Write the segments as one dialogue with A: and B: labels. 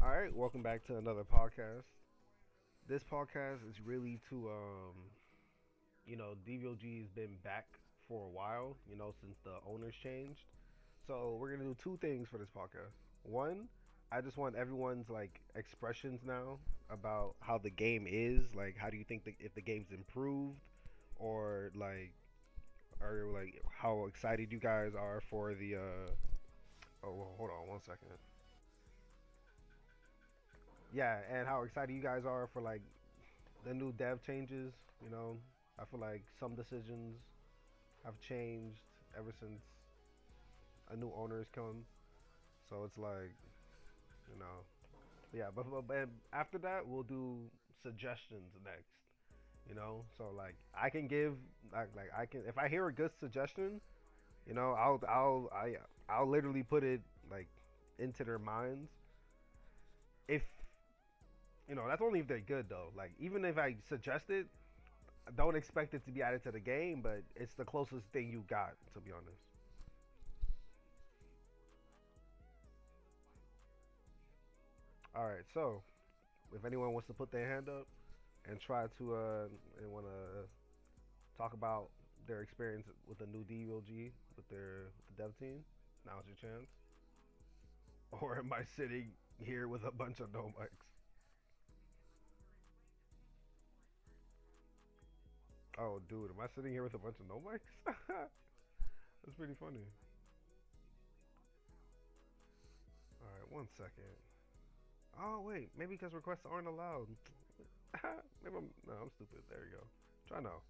A: All right, welcome back to another podcast. This podcast is really to DVOG has been back for a while, since the owners changed. So we're gonna do two things for this podcast. One, I just want everyone's like expressions now about how the game is. Like, how do you think if the game's improved, or like how excited you guys are for the. Oh, well, hold on one second. Yeah, and how excited you guys are for like the new dev changes. You know, I feel like some decisions have changed ever since a new owner has come. So it's like, you know, yeah. But after that, we'll do suggestions next. So like I can give like I can if I hear a good suggestion, I'll literally put it like into their minds. If that's only if they're good though. Like even if I suggest it, don't expect it to be added to the game, but it's the closest thing you got, to be honest. All right, so if anyone wants to put their hand up and try to and want to talk about their experience with the new DOG with the dev team, now's your chance. Or am I sitting here with a bunch of no mics? Oh, dude, am I sitting here with a bunch of no mics? That's pretty funny. All right, one second. Oh wait, maybe because requests aren't allowed. Maybe I'm no, I'm stupid. There you go. Try now.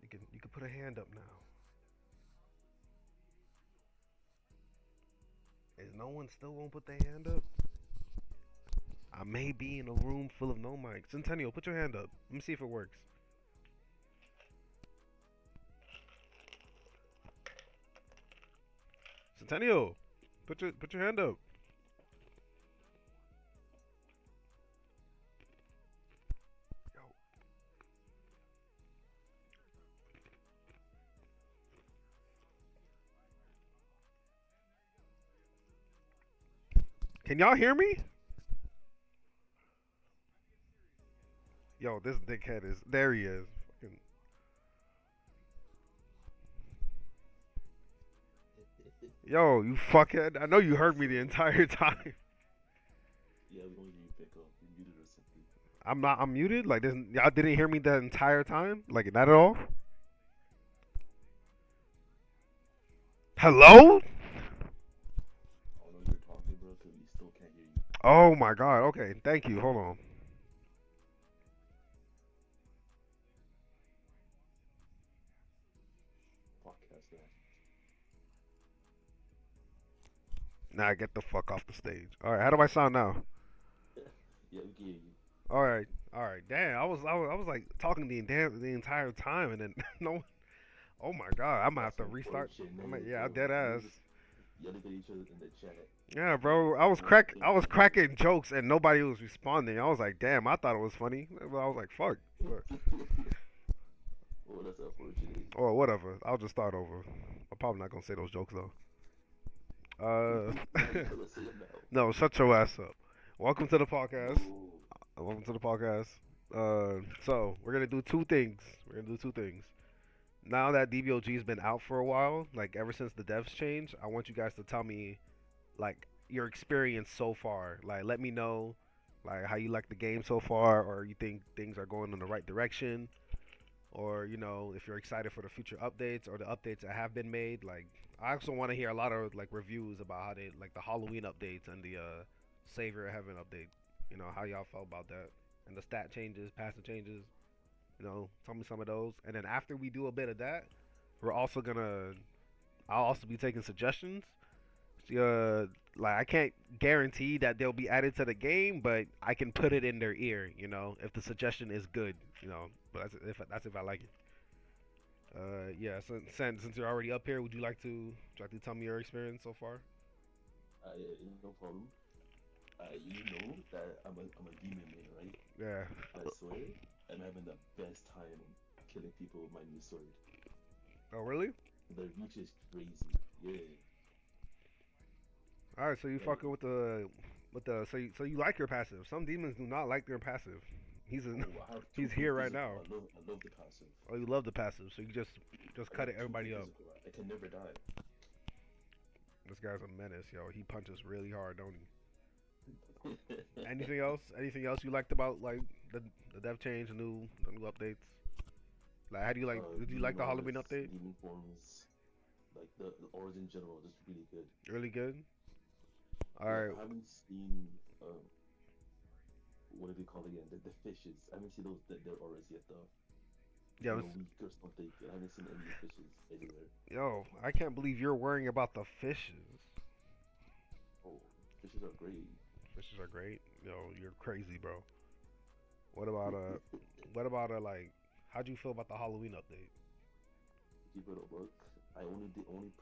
A: You can put a hand up now. Is no one still won't put their hand up? I may be in a room full of no mics. Centennial, put your hand up. Let me see if it works. Centennial, put your hand up. Yo, can y'all hear me? Yo, this dickhead is there. He is. Fucking- Yo, you fuckhead! I know you heard me the entire time.
B: Yeah, we don't hear you pick up. You muted or something.
A: I'm not. I'm muted. Like this, y'all didn't hear me the entire time. Like not at all. Hello?
B: I don't know if you're talking, bro, because we still can't hear you.
A: Oh my god. Okay. Thank you. Hold on.
B: Podcast that.
A: Nah, get the fuck off the stage. All right. How do I sound now?
B: Yeah, we can hear you.
A: All right. All right. Damn. I was like talking the entire time, and then no. Oh my god. I'm gonna have
B: That's
A: to restart.
B: unfortunate,
A: Yeah,
B: bro.
A: dead
B: We were
A: ass.
B: just yelling at each other in the chat.
A: Yeah,
B: And
A: bro.
B: we weren't
A: I was
B: thinking about
A: cracking jokes, and nobody was responding. I was like, damn. I thought it was funny. But I was like, fuck. But,
B: it. Oh, that's unfortunate.
A: or whatever. I'll just start over. I'm probably not gonna say those jokes though. Uh.
B: Now you gotta say it now.
A: No, shut your ass up. Welcome to the podcast.
B: No.
A: Welcome to the podcast. So we're gonna do two things. We're gonna do two things. Now that DBOG has been out for a while, like ever since the devs changed, I want you guys to tell me like your experience so far. Like, let me know like how you like the game so far, or you think things are going in the right direction, or if you're excited for the future updates or the updates that have been made. Like, I also want to hear a lot of like reviews about how they like the Halloween updates and the Savior of Heaven update. How y'all felt about that and the stat changes, passive changes. Tell me some of those. And then after we do a bit of that, we're also gonna. I'll also be taking suggestions. Uh, like I can't guarantee that they'll be added to the game, but I can put it in their ear. If the suggestion is good. But that's if I like it. Yeah. So since you're already up here, would you like to tell me your experience so far?
B: No problem. You know that I'm a demon man, right?
A: Yeah.
B: I swear, I'm having the best time killing people with my new sword.
A: Oh really?
B: The reach is crazy. Yeah,
A: All right, so you
B: like
A: fucking with the so you like your passive. Some demons do not like their passive. He's in,
B: oh, I have two
A: he's here right
B: physical.
A: now.
B: I love the passive.
A: Oh, you love the passive, so you just
B: I
A: cut
B: got
A: it
B: two
A: everybody up.
B: physical. I can never die.
A: This guy's a menace, yo. He punches really hard, don't he? Anything else? Anything else you liked about like the dev change, the new updates? Like, how do you like? Did you
B: Demon
A: like the Halloween
B: auras,
A: update?
B: demon forms, like the auras in general, just really good.
A: Really good. All
B: Like
A: right.
B: I haven't seen what do they call it again? The fishes. I haven't seen those their auras yet though. It's
A: Yeah.
B: been a week or something. I haven't seen any fishes anywhere.
A: Yo, I can't believe you're worrying about the fishes.
B: Oh, fishes are great.
A: Fishes are great. Yo, you're crazy, bro. What about like? How'd you feel about the Halloween update?
B: Keep it at work. I only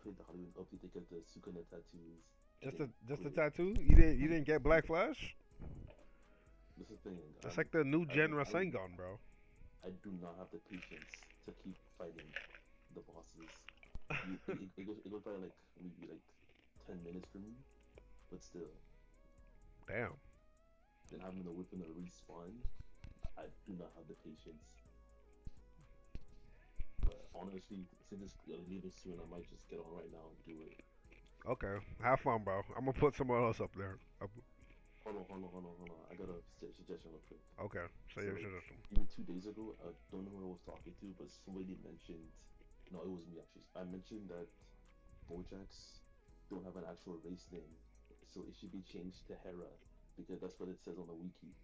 B: played the Halloween update to get the Sukuna tattoos and
A: Just
B: then
A: the
B: quit it.
A: tattoo? You didn't get Black Flash?
B: This is the thing.
A: That's like the new
B: I
A: gen
B: don't
A: Rasengan, bro.
B: I do not have the patience to keep fighting the bosses. It goes by like maybe like 10 minutes for me, but still,
A: Damn.
B: then having the whip and the respawn, I do not have the patience. But honestly, since it's leaving soon, I might just get on right now and do it.
A: Okay. Have fun, bro. I'm gonna put someone else up there.
B: Hold on. I got a suggestion real quick.
A: Okay. Say
B: So
A: your
B: like
A: suggestion.
B: even 2 days ago, I don't know who I was talking to, but somebody mentioned. No, it was me actually. I mentioned that Bojacks don't have an actual race name, so it should be changed to Hera because that's what it says on the wiki.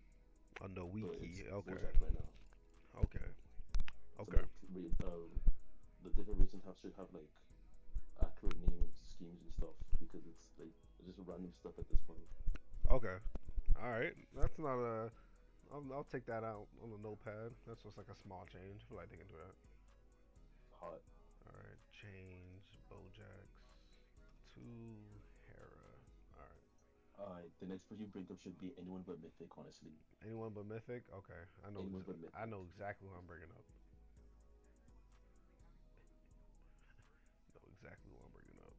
A: On the
B: But
A: wiki.
B: it's
A: Okay.
B: Bojack right now.
A: Okay.
B: So
A: Okay.
B: like the different races have should have like accurate naming schemes and stuff because it's like just random stuff at this point.
A: Okay. All right. That's not a. I'll take that out on the notepad. That's just like a small change. I feel like they can do that.
B: Hot.
A: All right. Change Bojack's to Hera. All right.
B: The next person you bring up should be anyone but Mythic, honestly.
A: Anyone but Mythic? Okay.
B: Anyone but
A: I
B: Mythic.
A: know exactly who I'm bringing up. Know exactly who I'm bringing up.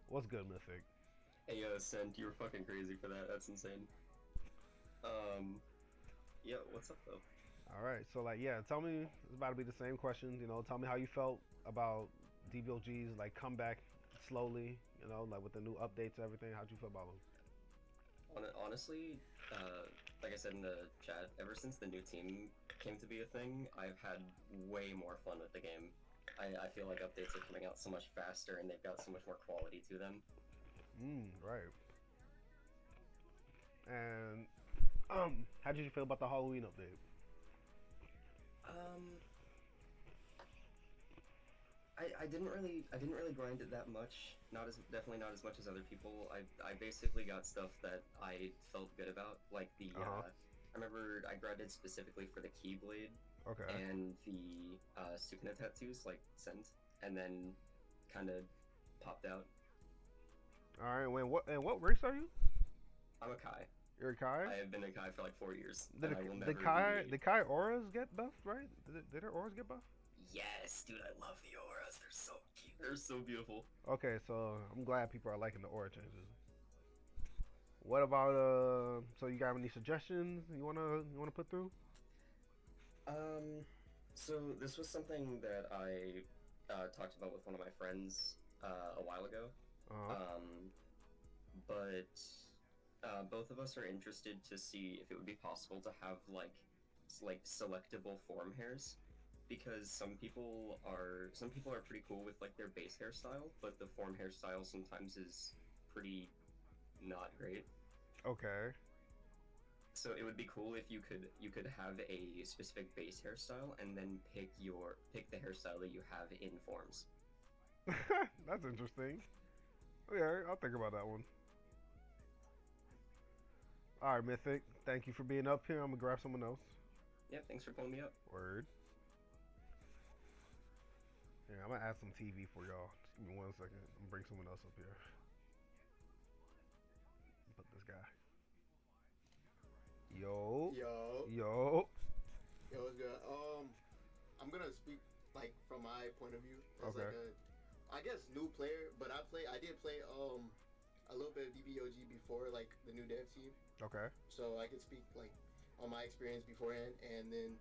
A: What's good, Mythic?
C: Hey, Sent, you were fucking crazy for that. That's insane. Um, yeah, what's up though?
A: All right. So like, yeah. Tell me. It's about to be the same questions. Tell me how you felt about DBOG's like comeback slowly. Like with the new updates and everything. How'd you feel about them?
C: Honestly, like I said in the chat, ever since the new team came to be a thing, I've had way more fun with the game. I feel like updates are coming out so much faster and they've got so much more quality to them.
A: Right. And how did you feel about the Halloween update?
C: Um, I didn't really grind it that much. Definitely not as much as other people. I basically got stuff that I felt good about, like
A: Uh huh.
C: I remember I grinded specifically for the Keyblade
A: Okay.
C: and the Sukuna tattoos, like Sent, and then kind of popped out.
A: All right. What race are you?
C: I'm a Kai.
A: You're a Kai.
C: I have been a Kai for like 4 years,
A: Did
C: and I will
A: the
C: never
A: Kai
C: deviate.
A: the Kai auras get buffed, right? Did their auras get buffed?
C: Yes, dude, I love the auras. They're so cute. They're so beautiful.
A: Okay, so I'm glad people are liking the aura changes. What about so you got any suggestions you wanna put through?
C: Um, so this was something that I talked about with one of my friends a while ago.
A: Uh-huh.
C: Um, but both of us are interested to see if it would be possible to have like selectable form hairs, because some people are pretty cool with like their base hairstyle, but the form hairstyle sometimes is pretty not great.
A: Okay.
C: So it would be cool if you could have a specific base hairstyle and then pick the hairstyle that you have in forms.
A: That's interesting. Okay, I'll think about that one. All right, Mythic. Thank you for being up here. I'm gonna grab someone else.
C: Yeah, thanks for pulling me up.
A: Word. Yeah, I'm gonna add some TV for y'all. Just give me 1 second. I'm gonna bring someone else up here. Put this guy. Yo.
D: Yo,
A: Yo.
D: yo, what's good? kind of speak like from my point of view as
A: Okay.
D: like a, I guess new player, but I did play a little bit of DBOG before like the new dev team,
A: Okay.
D: so I could speak like on my experience beforehand and then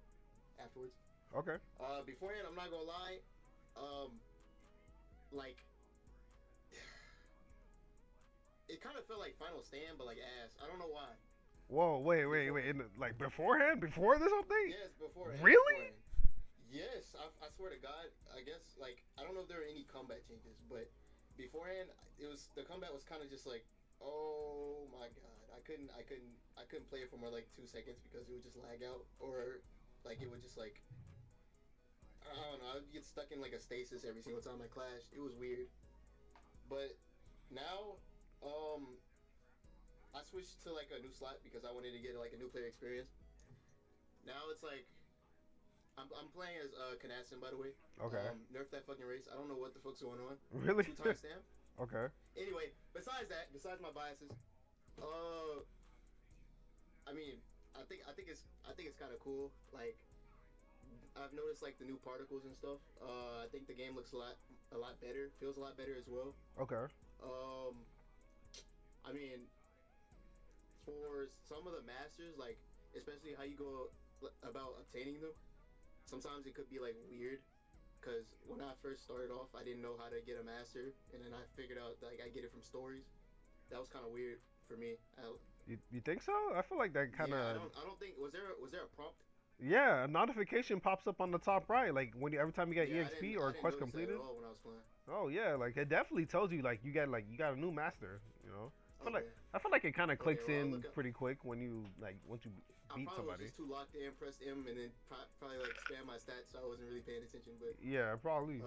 D: afterwards.
A: Okay.
D: Beforehand, I'm not gonna lie, um, like it kind of felt like Final Stand, but like ass. I don't know why.
A: Whoa, wait. Like beforehand, before this update?
D: Yes, beforehand.
A: Really?
D: Beforehand. Yes, I swear to God. I guess like I don't know if there were any combat changes, but beforehand, it was the combat was kind of just like, oh my God, I couldn't play it for more like 2 seconds because it would just lag out or like it would just like I don't know. I would get stuck in like a stasis every single time I clashed. It was weird, but now I switched to like a new slot because I wanted to get like a new player experience. Now it's like I'm playing as Canasson, by the way.
A: Okay.
D: Nerf that fucking race. I don't know what the fuck's going on.
A: Really?
D: 2 times stamp.
A: Okay.
D: Anyway, besides my biases, I mean, I think it's kind of cool. Like, I've noticed like the new particles and stuff. I think the game looks a lot better. Feels a lot better as well.
A: Okay.
D: Um, I mean, for some of the masters, like especially how you go about obtaining them, sometimes it could be like weird. Cause when I first started off, I didn't know how to get a master, and then I figured out like I get it from stories. That was kind of weird for me.
A: You think so? I feel like that kind of.
D: Yeah, I don't think was there a prompt?
A: Yeah, a notification pops up on the top right, like when you, every time you get
D: Yeah,
A: EXP or
D: I didn't
A: quest
D: notice that
A: completed.
D: at all when I was playing.
A: Oh yeah, like it definitely tells you like you got a new master. You know,
D: Okay.
A: I feel like it kind of
D: Okay,
A: clicks
D: well, I'll
A: in
D: look up-
A: pretty quick when you once you
D: I
A: beat
D: probably was
A: somebody.
D: just too locked in, pressed M, and then probably like spam my stats, so I wasn't really paying attention. But
A: Yeah, probably.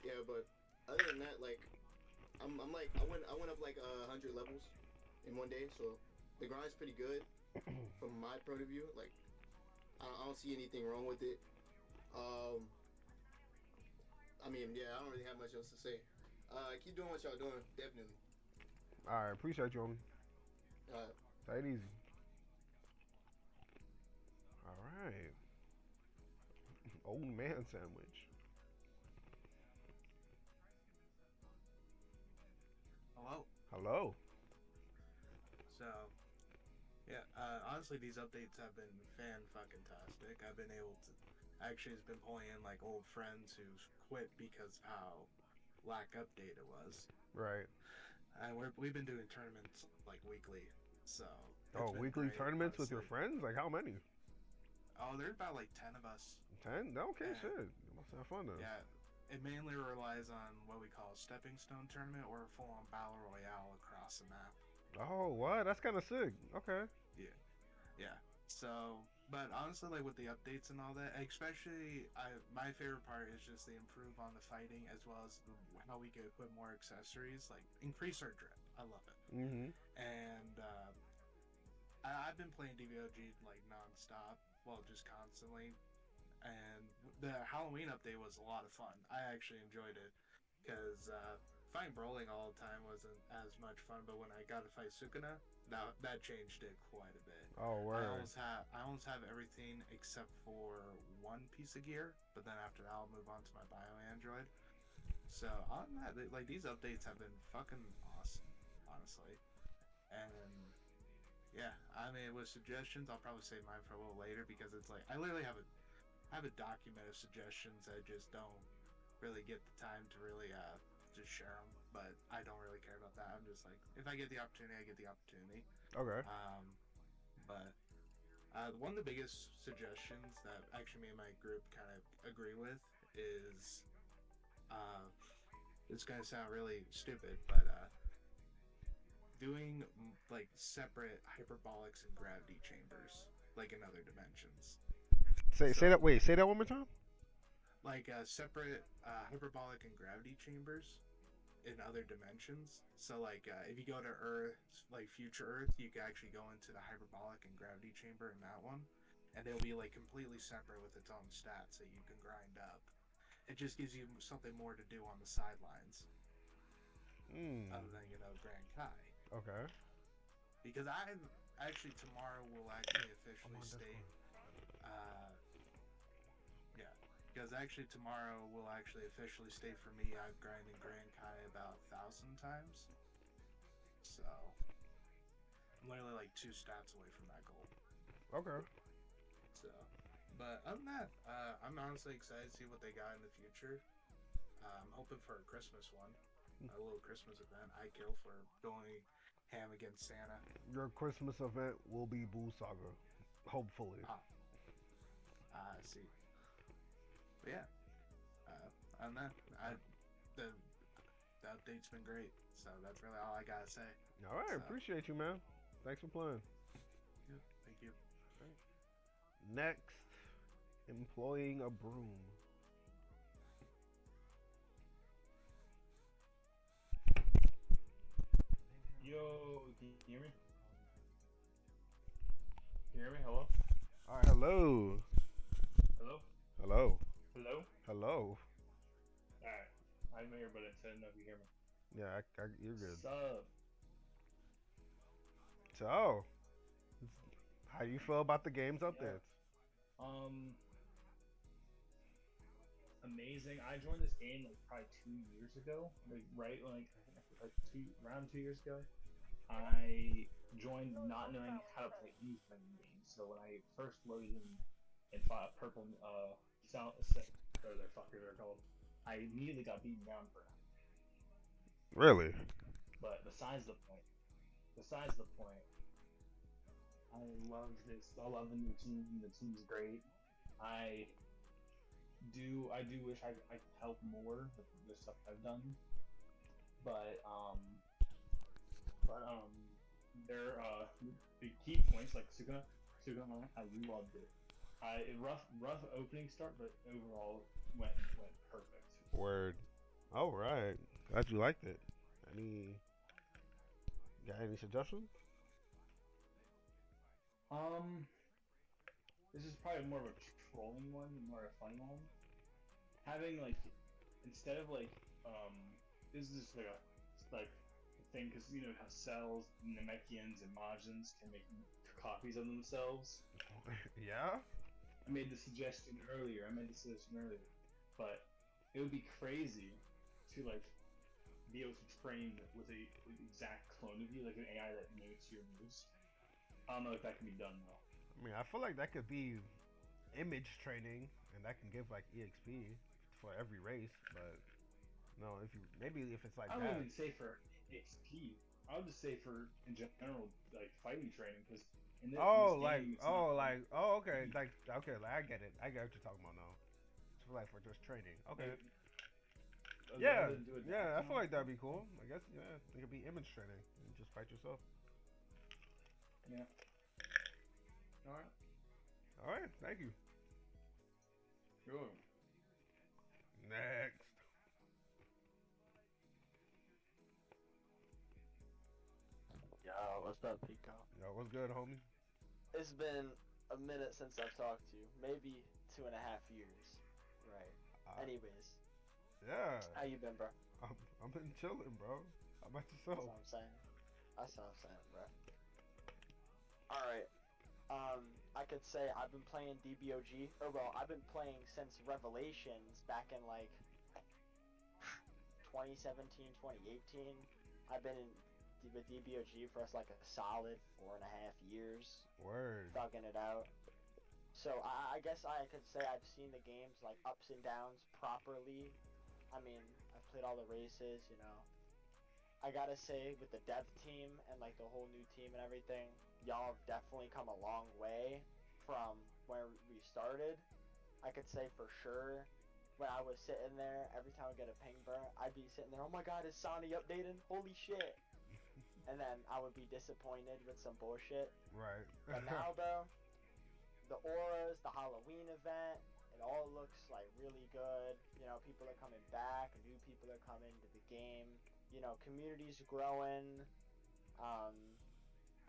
D: yeah, but other than that, like I'm like I went up like 100 levels in one day, so the grind's pretty good from my point of view. Like I don't see anything wrong with it. Um, I mean, yeah, I don't really have much else to say. Keep doing what y'all doing, definitely.
A: All right, appreciate you, homie.
D: Uh,
A: Take it easy. All right. Old man sandwich.
E: Hello.
A: Hello.
E: So, yeah, honestly, these updates have been fan fucking tastic. I've been able to actually has been pulling in like old friends who quit because how lack updated was,
A: Right.
E: and we've been doing tournaments like weekly. So
A: Oh,
E: it's been
A: weekly
E: great,
A: tournaments with your
E: honestly.
A: friends? Like how many?
E: Oh, there's about like 10 of us.
A: 10? Okay,
E: Yeah.
A: shit. You must have fun then.
E: Yeah, it mainly relies on what we call a stepping stone tournament or a full-on battle royale across the map.
A: Oh, what? That's kind of sick. Okay.
E: Yeah. So, but honestly, like with the updates and all that, especially my favorite part is just the improve on the fighting as well as how we could put more accessories, like increase our drip. I love it.
A: Mm-hmm.
E: And I've been playing DBOG like nonstop, well, just constantly. And the Halloween update was a lot of fun. I actually enjoyed it because fighting Brawling all the time wasn't as much fun. But when I got to fight Sukuna, that changed it quite a bit.
A: Oh,
E: I
A: word.
E: almost have everything except for one piece of gear. But then after that, I'll move on to my Bio Android. So on that, like these updates have been fucking awesome, honestly. And yeah, I mean, with suggestions, I'll probably save mine for a little later because it's like I literally have a document of suggestions that I just don't really get the time to really just share them. But I don't really care about that. I'm just like, if I get the opportunity, I get the opportunity.
A: Okay.
E: But one of the biggest suggestions that actually me and my group kind of agree with is it's gonna sound really stupid, but doing like separate hyperbolics and gravity chambers, like in other dimensions.
A: Say that. Wait, say that one more time.
E: Like separate hyperbolic and gravity chambers in other dimensions. So like if you go to Earth, like future Earth, you can actually go into the hyperbolic and gravity chamber in that one, and they'll be like completely separate with its own stats that you can grind up. It just gives you something more to do on the sidelines, other than Grand Kai.
A: Okay.
E: Because I actually tomorrow will actually officially state, yeah, because actually tomorrow will actually officially state for me I've grinded Grand Kai about 1,000 times. So I'm literally like 2 stats away from that goal.
A: Okay.
E: So, but other than that, I'm honestly excited to see what they got in the future. I'm hoping for a Christmas one, a little Christmas event. I kill for going ham against Santa.
A: Your Christmas event will be Boo Saga, hopefully.
E: I see. But yeah, other than that, the the update's been great. So that's really all I gotta say.
A: All right,
E: So,
A: appreciate you, man. Thanks for playing.
E: yeah, thank you.
A: Next, employing a broom.
F: Yo, can you hear me? Can you hear me? Hello?
A: All right, hello,
F: Hello?
A: hello,
F: Hello?
A: hello.
F: Alright. I'm here, but I didn't know if you hear me.
A: Yeah, you're good.
F: Sup?
A: So, how you feel about the game's updates?
F: Um, amazing. I joined this game like probably 2 years ago. Like right, around 2 years ago. I joined not knowing how to play any fighting games. So when I first loaded in and fought a purple sound, or the fucker they're called, I immediately got beaten down for it.
A: Really?
F: But besides the point. Besides the point. I love this. I love the new team. The team's great. I do wish I could help more with the stuff I've done. But there the key points like Sugana, I loved it. Rough opening start, but overall went perfect.
A: Word. All right. Glad you liked it. Any? Got any suggestions?
F: This is probably more of a trolling one, more of a funny one. Having like instead of this is just like a thing because you know how cells, Namekians, and Majins can make copies of themselves.
A: Yeah.
F: I made the suggestion earlier. But it would be crazy to like be able to train with a exact clone of you, like an AI that knows your moves. I don't know if that can be done though.
A: I mean, I feel like that could be image training, and that can give like EXP for every race. But no, if it's like
F: I
A: that.
F: wouldn't even say for XP. I would just say for in general, like fighting training, because in this game, it's not
A: Okay, I get it. I get what you're talking about now. So like for just training, okay. Yeah, I feel like that'd be cool. I guess, yeah, it could be image training. You just fight yourself.
F: Yeah. All right.
A: All right, thank you.
F: Sure.
A: Next.
G: Yo, what's up, Piccohoe?
A: Yo, what's good, homie?
G: It's been a minute since I've talked to you. Maybe 2.5 years. Right. Anyways,
A: Yeah,
G: how you been, bro?
A: I'm been chilling, bro. How about
G: That's
A: yourself?
G: what I'm saying. That's what I'm saying, bro. Alright. I could say I've been playing DBOG, or well, I've been playing since Revelations back in like 2017, 2018. I've been with DBOG for like a solid 4.5 years,
A: Word.
G: thugging it out. So I guess I could say I've seen the game's like ups and downs properly. I mean, I've played all the races, you know. I gotta say, with the dev team and like the whole new team and everything, y'all have definitely come a long way from where we started. I could say for sure, when I was sitting there, every time I get a ping burn, I'd be sitting there, oh my god, is Sonny updating? Holy shit. And then I would be disappointed with some bullshit.
A: Right.
G: But now, bro, the auras, the Halloween event, it all looks like really good. You know, people are coming back, new people are coming to the game. You know, community's growing.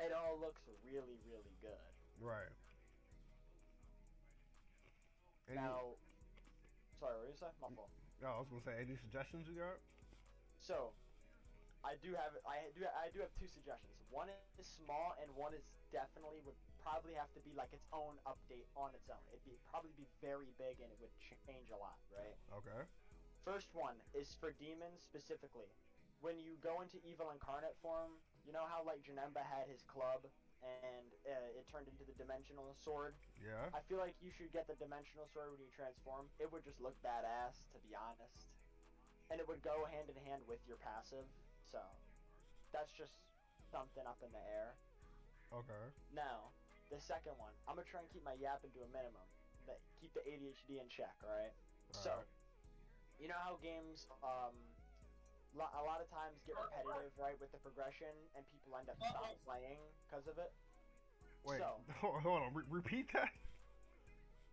G: It all looks really, really good.
A: Right.
G: Now, sorry, what did you say? My fault.
A: No, I was gonna say, any suggestions you got?
G: So, I do have 2 suggestions. One is small, and one is definitely would probably have to be like its own update on its own. It'd probably be very big and it would change a lot, right?
A: Okay.
G: First one is for demons specifically. When you go into evil incarnate form, you know how like Janemba had his club and it turned into the dimensional sword?
A: Yeah.
G: I feel like you should get the dimensional sword when you transform. It would just look badass, to be honest. And it would go hand in hand with your passive. So, that's just something up in the air.
A: Okay.
G: Now, the second one, I'm gonna try and keep my yapping to a minimum. Keep the ADHD in check, alright? So,
A: Alright.
G: you know how games, a lot of times get repetitive, right, with the progression, and people end up stop playing because of it?
A: Wait.
G: So,
A: Hold on. Repeat that.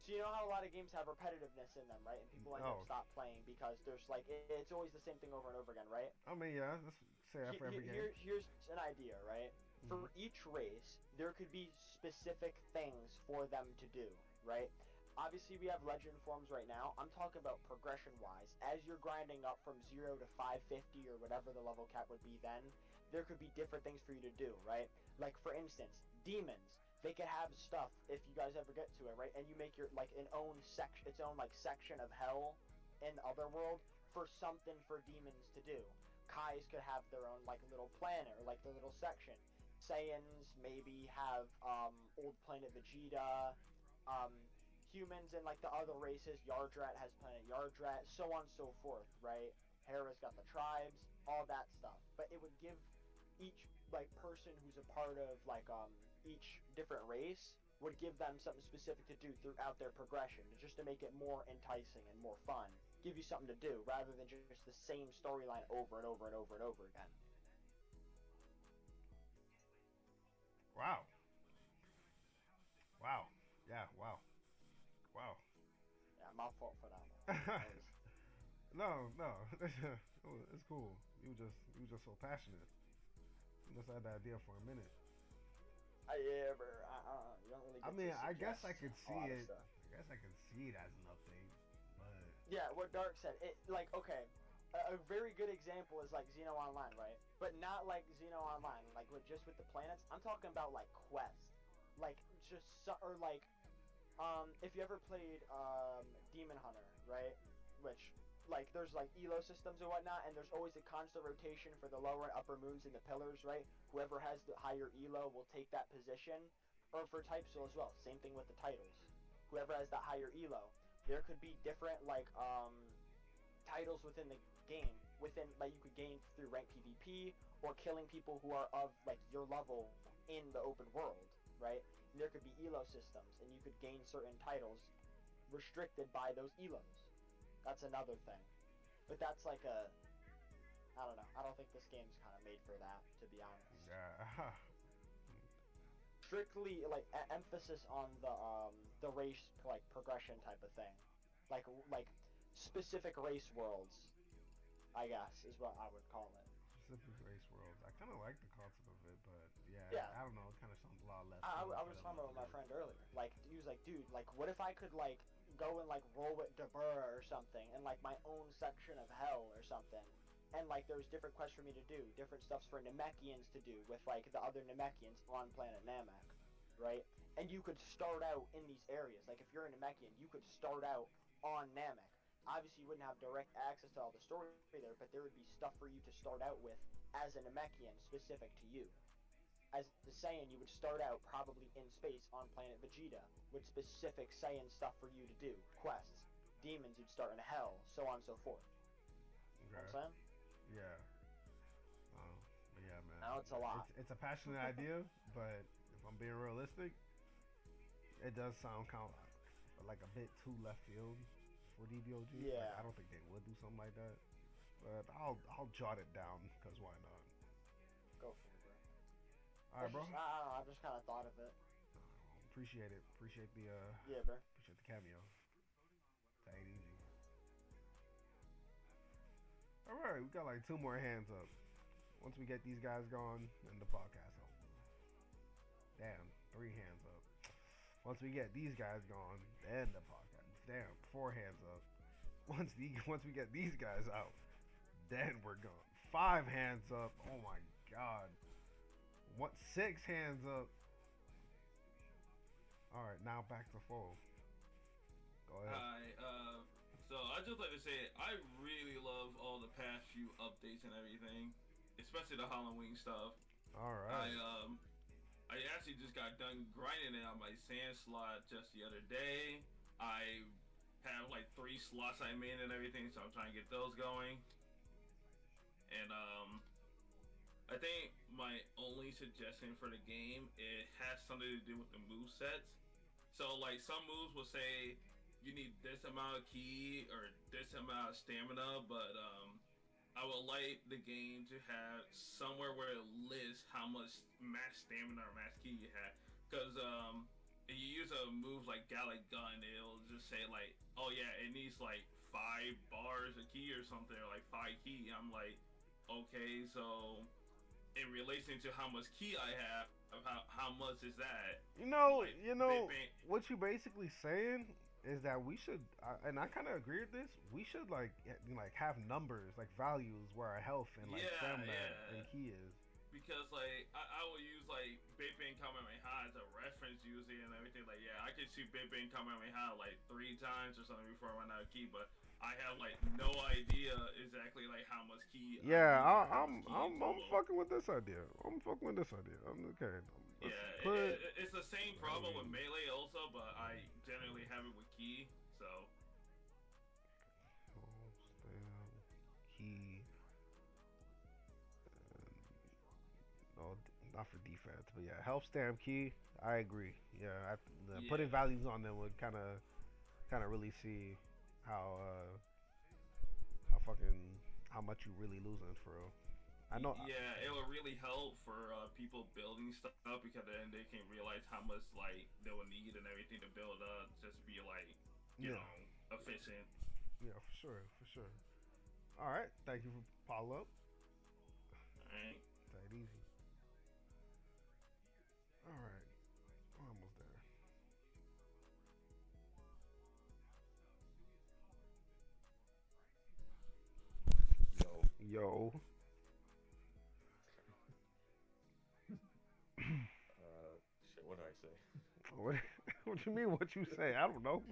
G: So you know how a lot of games have repetitiveness in them, right? And people end up stop playing because there's like it's always the same thing over and over again, right?
A: I mean, yeah. Let's say that for every game.
G: Here's an idea, right? For each race, there could be specific things for them to do, right? Obviously, we have legend forms right now. I'm talking about progression-wise. As you're grinding up from 0 to 550 or whatever the level cap would be then, there could be different things for you to do, right? Like, for instance, demons. They could have stuff if you guys ever get to it, right? And you make your like its own section of hell in the other world for something for demons to do. Kais could have their own like little planet or like their little section. Saiyans maybe have old planet Vegeta. Humans and like the other races, Yardrat has planet Yardrat, so on and so forth, right? Hera's got the tribes, all that stuff. But it would give each like person who's a part of like each different race would give them something specific to do throughout their progression, just to make it more enticing and more fun. Give you something to do rather than just the same storyline over and over and over and over again.
A: Wow. Wow. Yeah. Wow. Wow.
G: Yeah, my fault for that one.
A: No. It's cool. You were just so passionate. You just had the idea for a minute.
G: Yeah, but you don't really.
A: I mean, I guess I
G: could
A: could see it. I guess I could see it as an update, but
G: yeah, what Dark said, it like okay, a very good example is like Xeno Online, right? But not like Xeno Online, like with the planets. I'm talking about like quests, like or like if you ever played Demon Hunter, right? Which like there's like elo systems or whatnot, and there's always a constant rotation for the lower and upper moons and the pillars, right? Whoever has the higher elo will take that position. Or for type soul as well, same thing with the titles. Whoever has that higher elo, there could be different like titles within the game, like you could gain through rank PvP or killing people who are of like your level in the open world, right? And there could be elo systems, and you could gain certain titles restricted by those elos. That's another thing. But that's like I don't know. I don't think this game's kind of made for that, to be honest.
A: yeah.
G: Strictly like emphasis on the race like progression type of thing, like specific race worlds, I guess is what I would call it.
A: Specific race worlds. I kind of like the concept of it, but
G: Yeah.
A: I don't know. It kind of sounds a lot less.
G: I was talking about with my friend earlier. Like he was like, dude, like what if I could like go and like roll with Dabura or something, and like my own section of hell or something. And like there's different quests for me to do, different stuffs for Namekians to do with like the other Namekians on planet Namek, right? And you could start out in these areas. Like if you're a Namekian, you could start out on Namek. Obviously you wouldn't have direct access to all the story there, but there would be stuff for you to start out with as a Namekian specific to you. As the Saiyan, you would start out probably in space on planet Vegeta with specific Saiyan stuff for you to do, quests. Demons, you'd start in hell, so on and so forth.
A: Okay.
G: You know what I'm saying?
A: Yeah. But yeah, man.
G: Now it's a lot.
A: It's a passionate idea, but if I'm being realistic, it does sound kind of like a bit too left field for DBOG.
G: Yeah.
A: Like, I don't think they would do something like that. But I'll jot it down because why not?
G: Go for it, bro.
A: All right, bro.
G: I don't know. I just kind of thought of it.
A: Appreciate it. Appreciate the
G: Yeah, bro.
A: Appreciate the cameo. That ain't easy. All right, we got like 2 more hands up. Once we get these guys gone, then the podcast over. Damn, 3 hands up. Once we get these guys gone, then the podcast. Damn, 4 hands up. Once we get these guys out, then we're gone. 5 hands up. Oh my god. 6 hands up. All right, now back to full. Go ahead.
H: Hi. So I just like to say I really love all the past few updates and everything, especially the Halloween stuff.
A: All
H: I
A: right.
H: um I actually just got done grinding it on my sand slot just the other day. I have like 3 slots I made and everything, so I'm trying to get those going. And I think my only suggestion for the game, it has something to do with the move sets. So like some moves will say you need this amount of key or this amount of stamina, but I would like the game to have somewhere where it lists how much max stamina or max key you have. Because if you use a move like Gallic Gun, it'll just say like, oh yeah, it needs like 5 bars of key or something, or like 5 key. I'm like, okay, so in relation to how much key I have, how much is that?
A: You know,
H: Like,
A: you know what you basically saying is that we should, and I kind of agree with this. We should like have numbers, like values where our health and like
H: yeah,
A: stamina and
H: yeah.
A: key is.
H: Because like I will use like Big Bang Kamehameha as a reference usually and everything. Like yeah, I could shoot Big Bang Kamehameha like 3 times or something before I run out of key, but I have like no idea exactly like how much key I
A: Yeah,
H: use or how much key in
A: I'm
H: total.
A: fucking with this idea. I'm fucking with this idea. I'm okay.
H: Yeah,
A: Let's put
H: it's the same problem with
A: values.
H: melee also, but I generally have it with key. So
A: Stamp, key, no, not for defense, but yeah, health stamp key. I agree. Yeah, putting
H: yeah,
A: values on them would kind of really see how how fucking how much you really losing for real. I know.
H: yeah, it will really help for people building stuff because then they can realize how much like they will need and everything to build up. Just be like, you
A: Yeah,
H: know, efficient.
A: yeah, for sure, for sure. All right, thank you for follow up.
H: Alright.
A: Take it easy. All right, we're almost there.
B: Yo,
A: Yo,
B: shit. What did I say?
A: what what you mean? What you say? I don't know.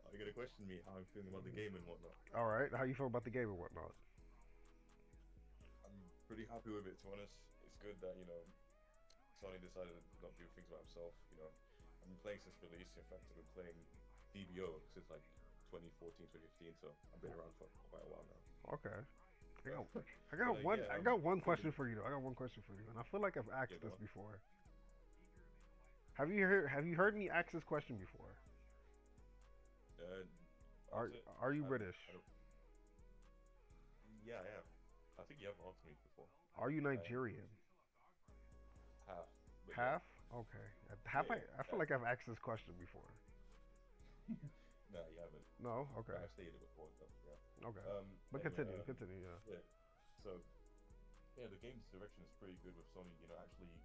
B: Are you gonna question me how I'm feeling about the game and whatnot?
A: All right, how you feel about the game and whatnot?
B: I'm pretty happy with it. To be honest, it's good that Sony decided to not do things by himself. I've been playing since release. In fact, I've been playing DBO since like 2014, 2015. So I've been around for quite a while now.
A: Okay. I got, I
B: But
A: got one.
B: yeah,
A: I got one
B: it's
A: question
B: been
A: for you. Though. I got one question for you, and I feel like I've
B: yeah,
A: asked
B: go
A: this
B: on.
A: before. Have you heard me ask this question before?
B: Uh,
A: Are
B: answer it.
A: are you
B: I,
A: British?
B: I don't. Yeah, I am. I think you have answered me before.
A: Are you
B: I am
A: Nigerian?
B: half, but yeah,
A: Half. Okay.
B: yeah,
A: Half.
B: yeah,
A: I feel
B: half.
A: like I've asked this question before.
B: No, you haven't.
A: No.
B: But
A: Okay.
B: I've stated it before, though. Yeah.
A: Okay. But
B: Anyway,
A: continue. Continue. Yeah.
B: yeah. So yeah, the game's direction is pretty good with Sony. Actually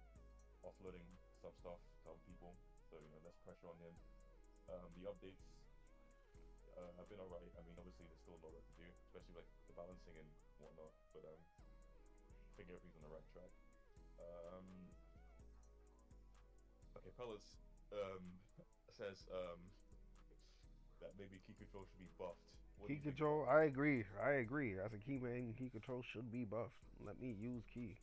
B: offloading some stuff to other people, so less pressure on him. The updates have been alright. I mean, obviously there's still a lot work to do, especially like the balancing and whatnot. But I think everything's on the right track. Um, okay, Pellets says that maybe key control should be buffed. What do
A: Key
B: you think about
A: control.
B: that?
A: I agree. I agree. As a key man, key control should be buffed. Let me use key.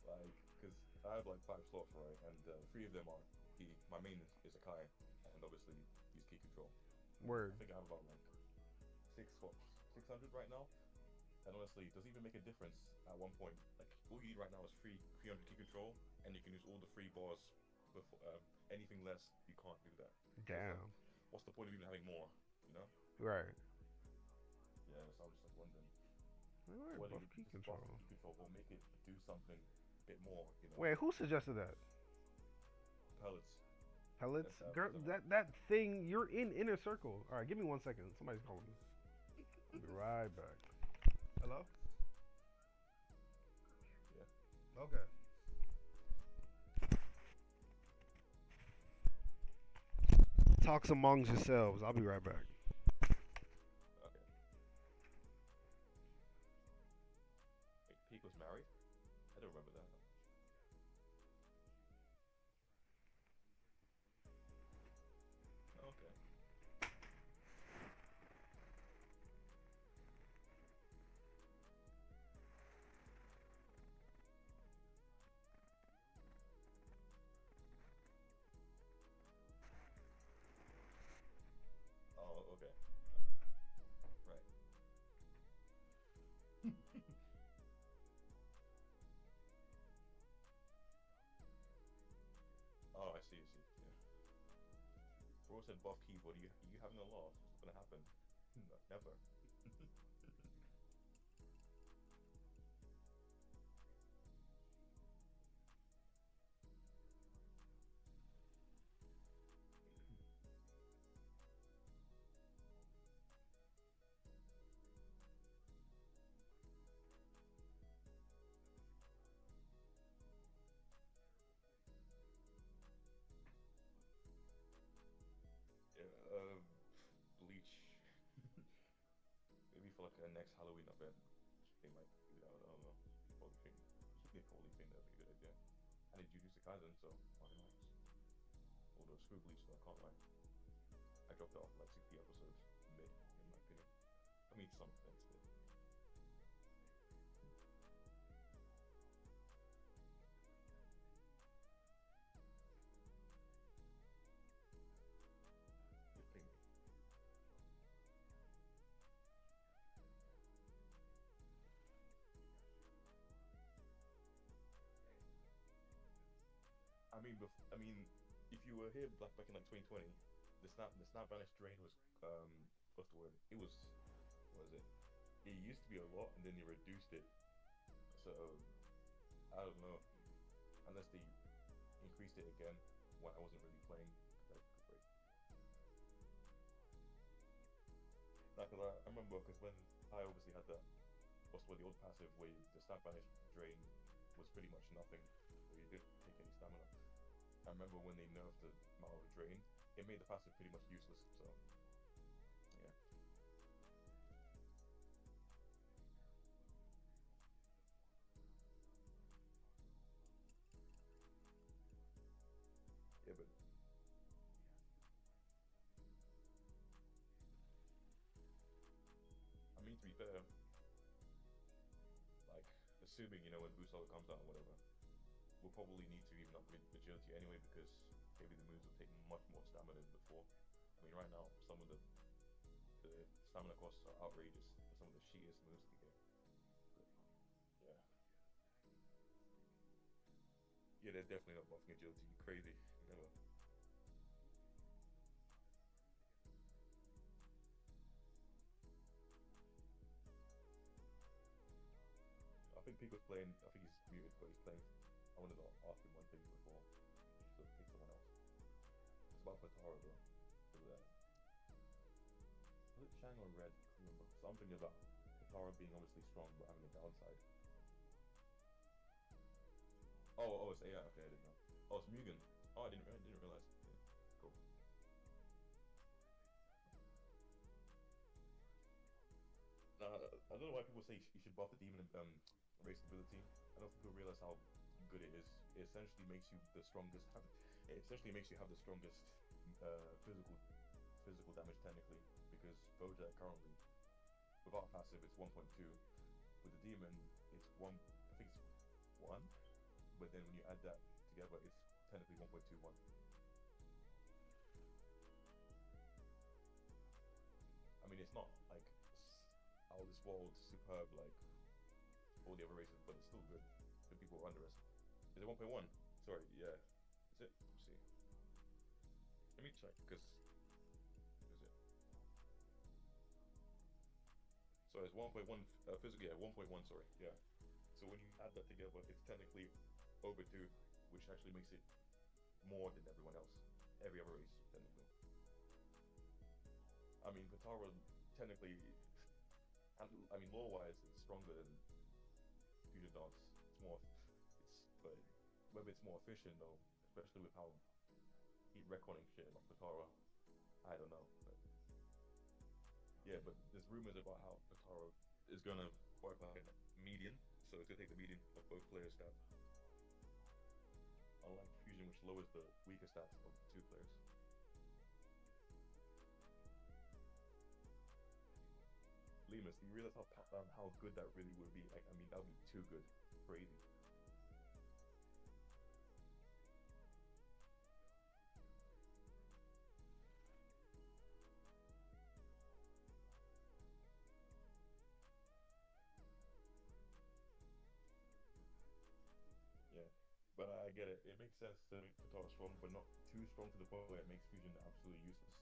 B: Like, because I have like 5 slots, right? And 3 of them are key. My main is a Kai, and obviously he's key control. I
A: Word.
B: think I have about like 6 slots, 600 right now. And honestly, does it even make a difference at one point? Like, all you need right now is 300 key control, and you can use all the 3 bars. Before anything less, you can't do that. So it's like,
A: Damn.
B: what's the point of even having more?
A: Right.
B: Yeah. So I'm just like wondering
A: Alright,
B: whether
A: buff
B: you
A: key
B: just buff
A: control.
B: the key control or make it do something a bit more.
A: Wait, who suggested that?
B: Pellets.
A: Pellets?
B: That's
A: Girl, that thing. You're in inner circle. All right, give me 1 second. Somebody's calling me. I'll be right back. Hello.
B: Yeah.
A: Okay. Talks amongst yourselves. I'll be right back.
B: Okay. Wait, Peak was married? I don't remember that.
I: bro said buff keyboard. You having a laugh? What's gonna happen? No, never. Yeah, Bleach. Maybe for like a next Halloween event, they might do that. I don't know. They probably think that'd be a good idea. I need Jujutsu Kaisen, so why not? Although screw Bleach, though, I can't lie. I dropped it off like 60 episodes mid, in my opinion. I mean, some things, but good thing. I mean, if you were here back in like 2020, the snap vanish drain was what's the word? It was, what was it? It used to be a lot, and then they reduced it. So I don't know, unless they increased it again when I wasn't really playing. 'Cause I could break. Like, 'cause I remember because when I obviously had that, what's the word, the old passive where the snap vanish drain was pretty much nothing, where you didn't take any stamina. I remember when they nerfed the amount of drain, it made the passive pretty much useless. So yeah, yeah, but I mean, to be fair, like assuming when Busol comes out or whatever, we'll probably need to even upgrade agility anyway because maybe the moves will take much more stamina than before. I mean, right now some of the stamina costs are outrageous for some of the shittiest moves in the game. But, yeah, yeah, they're definitely not buffing agility. You crazy? Never. I think Pico's playing. I think he's muted, but he's playing. I wanted to ask him one thing before, so pick someone else. It's about Patara, bro. Was it Shang or Red? I can't remember. Something about Patara being obviously strong but having a downside. Oh, it's AI. Okay, I didn't know. Oh, it's Mugen. Oh, I didn't realize. Yeah, cool. I don't know why people say you should buff the demon race ability. I don't think people realize how good it is. It essentially makes you the strongest. It essentially makes you have the strongest physical damage technically because Bojack currently without passive it's 1.2. With the demon it's one. I think it's one. But then when you add that together, it's technically 1.21. I mean, it's not like out of this world superb like all the other races, but it's still good. The people underestimate. Is it 1.1? Sorry, yeah. Is it? Let's see. Let me check, because is it? So it's 1.1 physical. Yeah, 1.1. Sorry, yeah. So when you add that together, it's technically over 2, which actually makes it more than everyone else. Every other race, technically. I mean, Katara technically, I mean, lore-wise, it's stronger than Fusion Dance. But whether it's more efficient though, especially with how heat reckoning shit like Katara, I don't know. But yeah, but there's rumors about how Katara is gonna wipe out median, so it's gonna take the median of both players' stats. Unlike Fusion, which lowers the weaker stats of the 2 players. Lemus, do you realize how good that really would be? Like, I mean, that would be too good, crazy. Yeah, but I get it. It makes sense to make Katara strong, but not too strong to the point where it makes Fusion absolutely useless.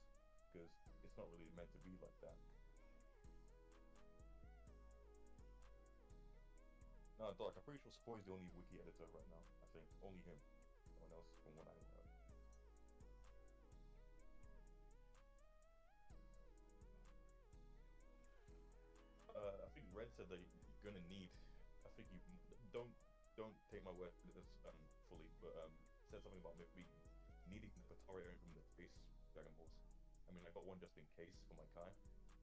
I: because it's not really meant to be like that. No, Doc, I'm pretty sure Spoy's the only wiki editor right now. I think only him. No one else, from what I know. I think Red said that you're gonna need. I think you don't take my word for this fully, but said something about maybe needing the Patara from the base Dragon Balls. I mean, I got one just in case for my Kai.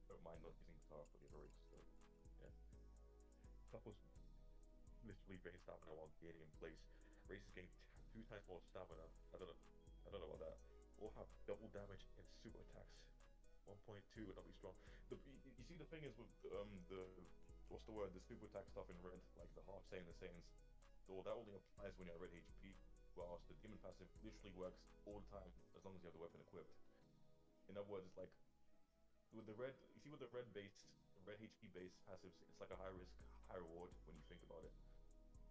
I: Don't mind not using Patara for the other race. So yeah, that was literally based out on while getting in place. Races gain 2 times more stamina. I don't know about that. Or have double damage and super attacks. 1.2 would not be strong. You see, the thing is with the what's the word? The super attack stuff in red, like the half Saiyan, the Saiyans. So that only applies when you're at red HP. Whilst the demon passive literally works all the time as long as you have the weapon equipped. In other words, it's like with the red. You see, with the red HP base passives, it's like a high risk, high reward when you think about it.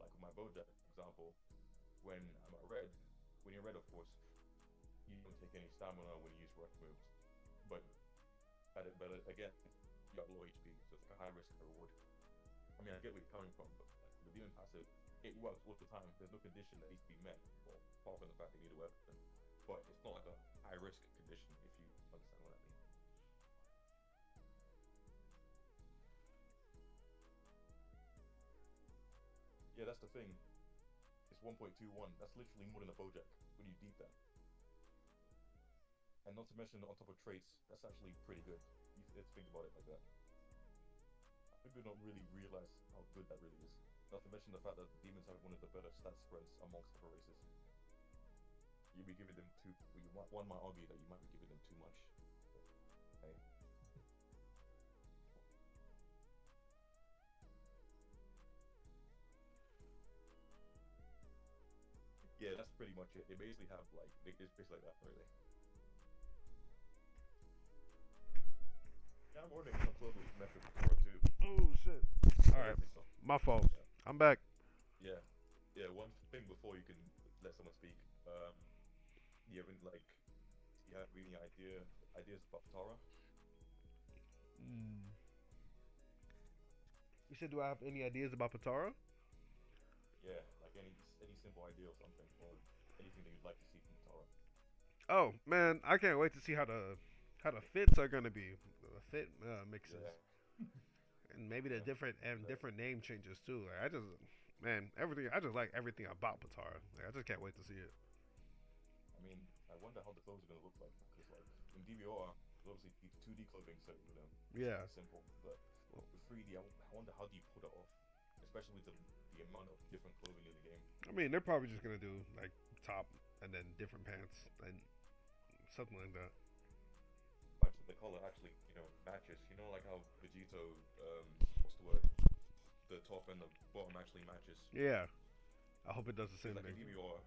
I: Like with my Bojack example, when I'm at red, when you're red, of course, you don't take any stamina when you use rush moves. But again, you have low HP, so it's like a high risk, high reward. I mean, I get where you're coming from, but like the demon passive, it works all the time. There's no condition that needs to be met, well, apart from the fact that you need a weapon. But it's not like a high risk condition, if you understand what I mean. Yeah, that's the thing. It's 1.21. That's literally more than a Bojack when you deep that. And not to mention, on top of traits, that's actually pretty good. Let's think about it like that. People don't really realize how good that really is. Not to mention the fact that demons have one of the better stat spreads amongst other races. You'll be giving them one might argue that you might be giving them too much. Okay. Yeah, that's pretty much it. They basically have it's basically like that, really. Yeah, I'm ordering some clothes with Metro too.
A: Oh shit! All right,
I: So,
A: my fault.
I: yeah.
A: I'm back.
I: Yeah. One thing before you can let someone speak. You haven't you have any ideas about Tara?
A: You said, do I have any ideas about Patara?
I: Yeah, like any simple idea or something, or anything that you'd like to see from Tara.
A: Oh man, I can't wait to see how the fits are gonna be, the fit mixes,
I: Yeah.
A: and maybe the
I: Yeah.
A: different name changes too. Like, I just like everything about Patara. Like, I just can't wait to see it.
I: I mean, I wonder how the clothes are gonna look like, because in DBR, there's obviously 2D clothing, so
A: Yeah.
I: it's simple. But with 3D, I wonder how do you pull it off, especially with the amount of different clothing in the game.
A: I mean, they're probably just gonna do like top and then different pants and something like that.
I: That's what they call it, actually. Matches. Like how Vegito, what's the word? The top and the bottom actually matches.
A: Yeah, I hope it does the same
I: Like in
A: thing.
I: DBR,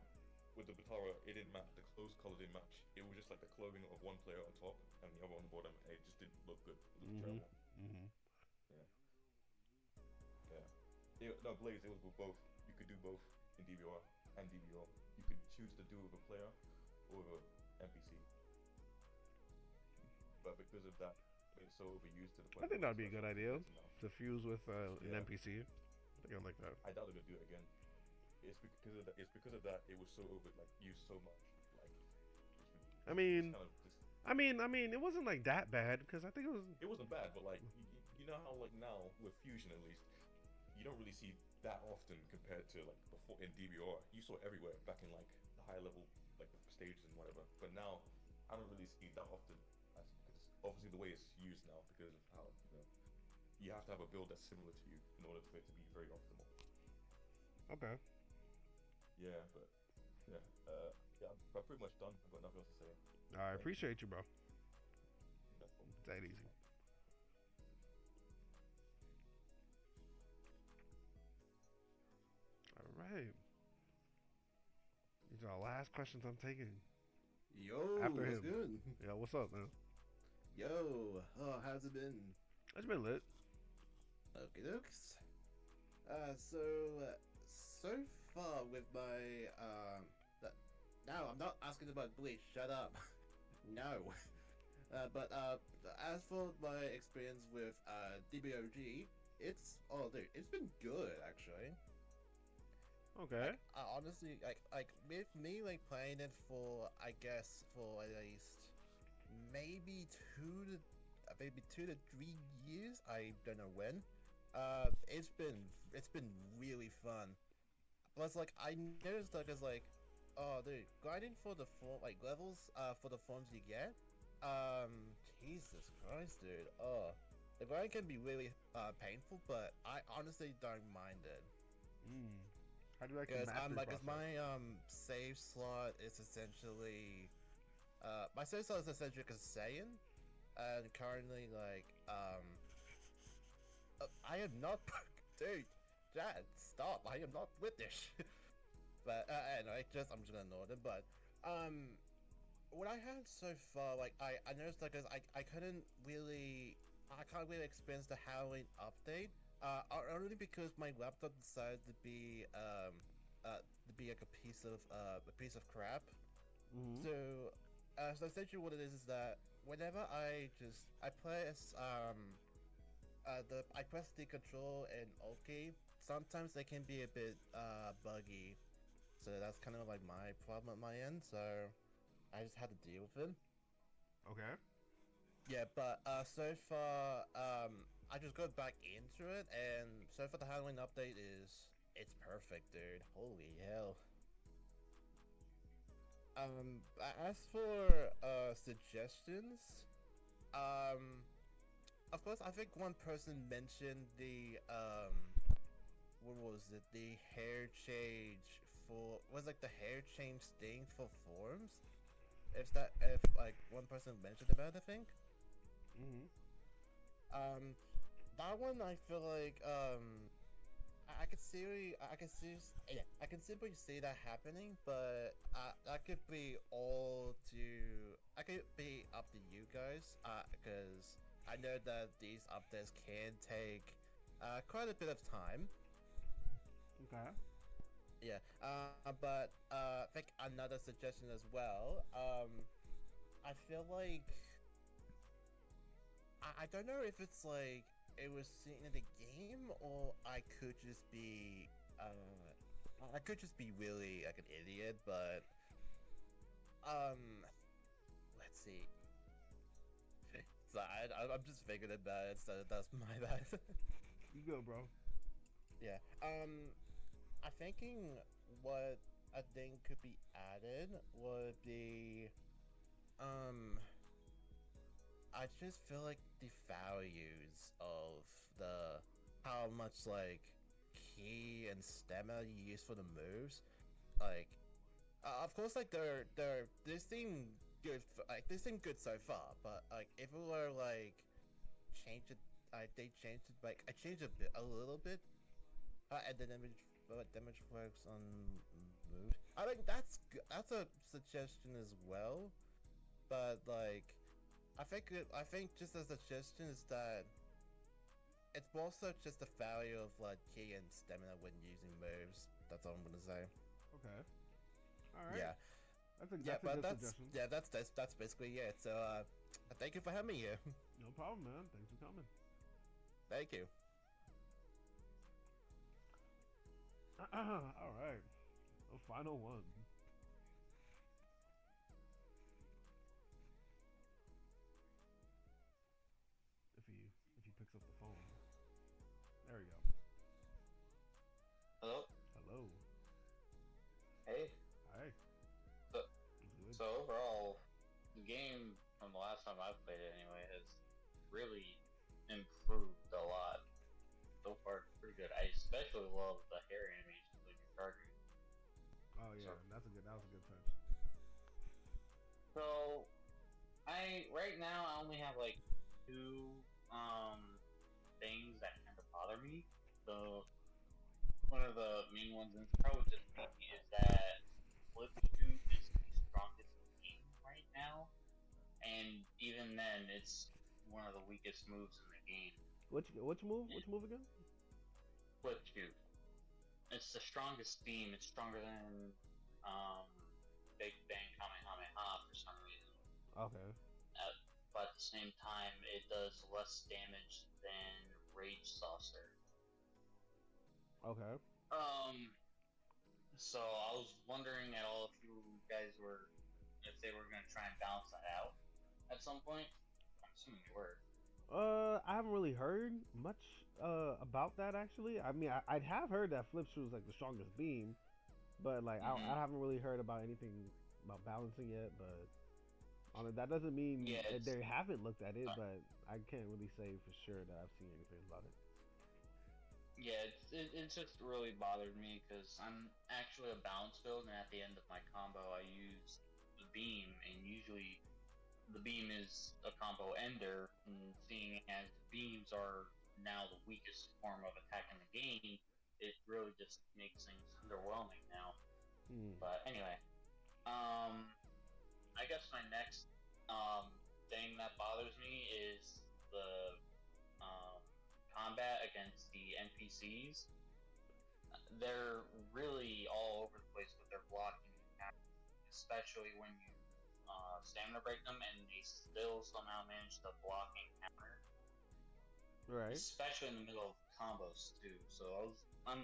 I: with the Batara, it didn't match. The clothes color didn't match. It was just like the clothing of one player on top and the other on the bottom. And it just didn't look good. It looked terrible. Yeah. No, Blaze, it was with both. You could do both in DBR and DBO. You could choose to do it with a player or with an NPC. But because of that, it's so overused to the point.
A: I think that'd be a good idea
I: Now.
A: to fuse with an
I: Yeah.
A: NPC. I think I like that.
I: I doubt they're gonna do it again. It's because of that. It was so used so much.
A: I mean,
I: it's kind of
A: it wasn't like that bad because I think it was.
I: it wasn't bad, but you know how now with Fusion at least, you don't really see that often compared to before in DBR. You saw it everywhere back in the high level the stages and whatever. But now I don't really see it that often. Because obviously the way it's used now, because of how you have to have a build that's similar to you in order for it to be very optimal.
A: Okay.
I: Yeah, but yeah, I'm pretty much done. I've got nothing else to say.
A: I appreciate you, bro.
I: No problem.
A: It's that easy. All right. These are our last questions I'm taking.
J: Yo,
A: After
J: what's
A: him.
J: good?
A: Yeah, what's up, man?
J: Yo, how's it been?
A: It's been lit.
J: Okay, dokes. So far with my no, I'm not asking about Bleach. Shut up. No. But as for my experience with DBOG, it's been good actually.
A: Okay.
J: Honestly, like with me like playing it for I guess for at least maybe 2 to 3 years. I don't know when. It's been really fun. Plus, like I noticed like it's like, oh, dude, grinding for the form like levels for the forms you get. Jesus Christ, dude. Oh, the grind can be really painful, but I honestly don't mind it.
A: Mm. How do you like the
J: Because
A: mastery
J: like, cause
A: process?
J: my save slot is essentially my save slot is essentially a Saiyan, and currently like I am not, dude, Dad, stop! I am not British. But anyway, I'm just gonna ignore them. But what I had so far, like I noticed like 'cause I can't really experience the Halloween update. Only because my laptop decided to be like a piece of crap.
A: Mm-hmm.
J: So essentially what it is that whenever I play as I press the control and OK, sometimes they can be a bit buggy. So that's kind of like my problem at my end. So I just had to deal with it.
A: Okay.
J: Yeah, but so far, I just got back into it, and so far the Halloween update it's perfect, dude. Holy hell. As for suggestions, um, of course, I think one person mentioned the what was it? The hair change for was like the hair change thing for forms. If like one person mentioned about it, I think.
A: Mm-hmm.
J: Um, that one I feel like I could see yeah, I can simply see that happening, but that could be I could be up to you guys because I know that these updates can take quite a bit of time.
A: Okay.
J: Yeah, but I think another suggestion as well. I feel like I don't know if it's like it was seen in the game or I could just be really like an idiot, but um let's see. So I'm just thinking about it, so that's my bad.
A: You go, bro.
J: Yeah. I'm thinking what I think could be added would be um I just feel like the values of the how much like key and stamina you use for the moves, like of course like they seem good they seem good so far, but like if we were like change it, they changed it like I changed a little bit, and the damage works on moves. I think that's a suggestion as well, but like I think just a suggestion is that it's more so just the value of like key and stamina when using moves. That's all I'm gonna say.
A: Okay. All right.
J: Yeah, yeah,
A: That's a
J: but
A: good suggestion.
J: that's basically it. So thank you for having me here.
A: No problem, man. Thanks for coming.
J: Thank you.
A: All right. The final one. If he picks up the phone. There we go.
K: Hello.
A: Hello.
K: Hey.
A: Hi.
K: So,
A: It's good.
K: so overall, the game from the last time I played it anyway has really improved a lot. So far, it's pretty good. I especially love the hair animations when you're charging.
A: Oh yeah,
K: So,
A: that was a good touch.
K: so I right now I only have like two things that kind of bother me. So one of the main ones, and it's probably just me, is that flip shoot is the strongest game right now, and even then, it's one of the weakest moves in the game.
A: Which move? Which move again?
K: Flip shoot. It's the strongest theme. It's stronger than Big Bang Kamehameha for some reason.
A: Okay.
K: But same time, it does less damage than Rage Saucer.
A: Okay.
K: So I was wondering at all if you guys were, if they were gonna try and balance that out at some point. I'm assuming they were.
A: I haven't really heard much about that actually. I mean, I have heard that Flip Shoe is like the strongest beam, but like I haven't really heard about anything about balancing yet. But on it, that doesn't mean
K: Yeah,
A: that
K: it's,
A: they haven't looked at it. But I can't really say for sure that I've seen anything about it.
K: yeah, it just really bothered me because I'm actually a balance build, and at the end of my combo, I use the beam, and usually the beam is a combo ender, and seeing as beams are now the weakest form of attack in the game, it really just makes things underwhelming now. But anyway, I guess my next thing that bothers me is the combat against the NPCs. They're really all over the place with their blocking, especially when you stamina break them, and they still somehow manage to block and counter.
A: Right.
K: Especially in the middle of combos too. So I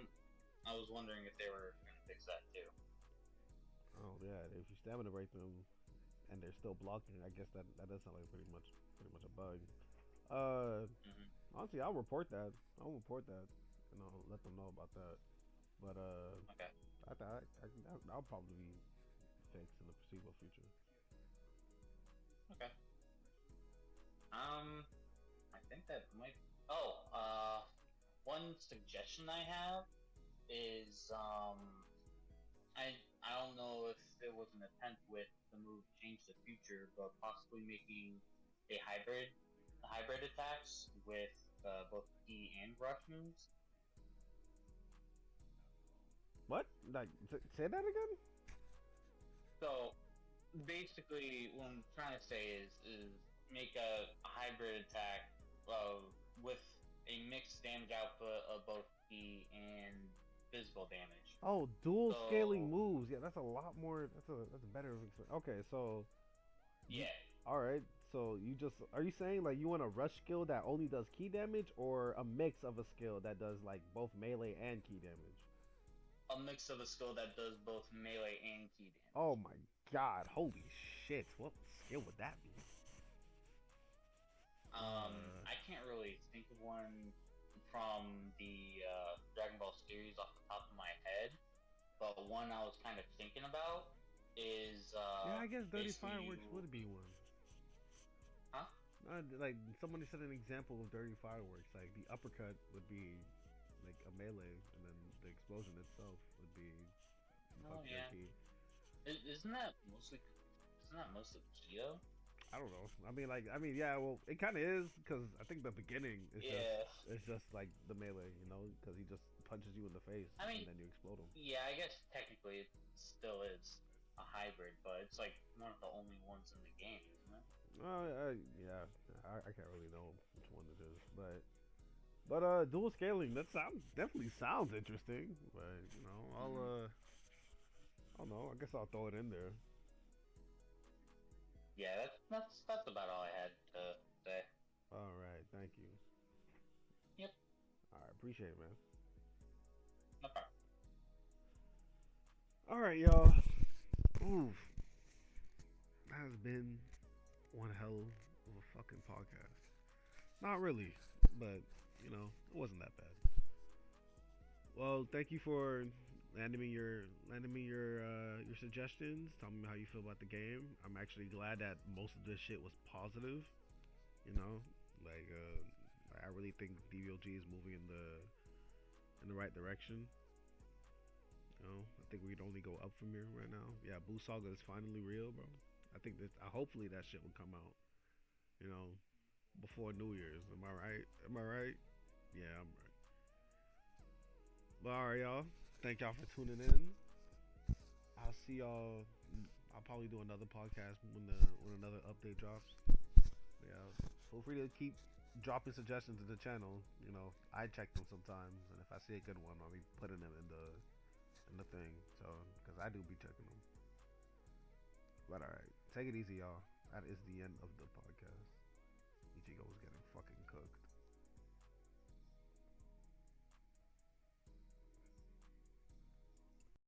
K: was wondering if they were going to fix that too.
A: Oh yeah, if you stamina break them and they're still blocking, I guess that does sound like pretty much a bug. Honestly, I'll report that. And I'll let them know about that. But
K: Okay.
A: I'll probably be fixed in the foreseeable future.
K: Okay. I think that might. One suggestion I have is I don't know if it was an attempt with the move Change the Future, but possibly making a hybrid attacks with both P and rush moves.
A: What? Like, say that again?
K: So basically, what I'm trying to say is make a hybrid attack with a mixed damage output of both P and physical damage.
A: Oh, dual scaling moves. Yeah, that's a lot more. That's a better. Okay, so.
K: Yeah.
A: All right. So are you saying like you want a rush skill that only does key damage, or a mix of a skill that does like both melee and key damage?
K: A mix of a skill that does both melee and key damage.
A: Oh my god! Holy shit! What skill would that be?
K: I can't really think of one from the Dragon Ball series off the top of my head, but one I was kind of thinking about is
A: yeah, I guess Dirty Fireworks would be one.
K: Huh?
A: Like somebody said an example of Dirty Fireworks. Like the uppercut would be like a melee, and then the explosion itself would be.
K: Oh yeah. Isn't that mostly Geo?
A: I don't know. I mean, yeah. Well, it kind of is because I think the beginning is just like the melee, you know, because he just punches you in the face and then you explode him.
K: Yeah, I guess technically it still is a hybrid, but it's like one of the only ones in the game, isn't it?
A: Yeah. I can't really know which one it is, but dual scaling definitely sounds interesting. But you know, I don't know. I guess I'll throw it in there.
K: Yeah, that's about all I had to say.
A: All right, thank you.
K: Yep.
A: All right, appreciate it, man.
K: No problem.
A: All right, y'all. Oof. That has been one hell of a fucking podcast. Not really, but you know, it wasn't that bad. Well, thank you for landing me your suggestions. Tell me how you feel about the game. I'm actually glad that most of this shit was positive. You know, like I really think DBOG is moving in the right direction. You know, I think we'd only go up from here right now. Yeah, Boo Saga is finally real, bro. I think that hopefully that shit will come out. You know, before New Year's. Am I right? Yeah, I'm right. But alright, y'all. Thank y'all for tuning in. I'll see y'all. I'll probably do another podcast when another update drops. Yeah, feel free to keep dropping suggestions in the channel. You know, I check them sometimes, and if I see a good one, I'll be putting them in the thing. So, because I do be checking them. But alright, take it easy, y'all. That is the end of the podcast. Tigo was getting fucking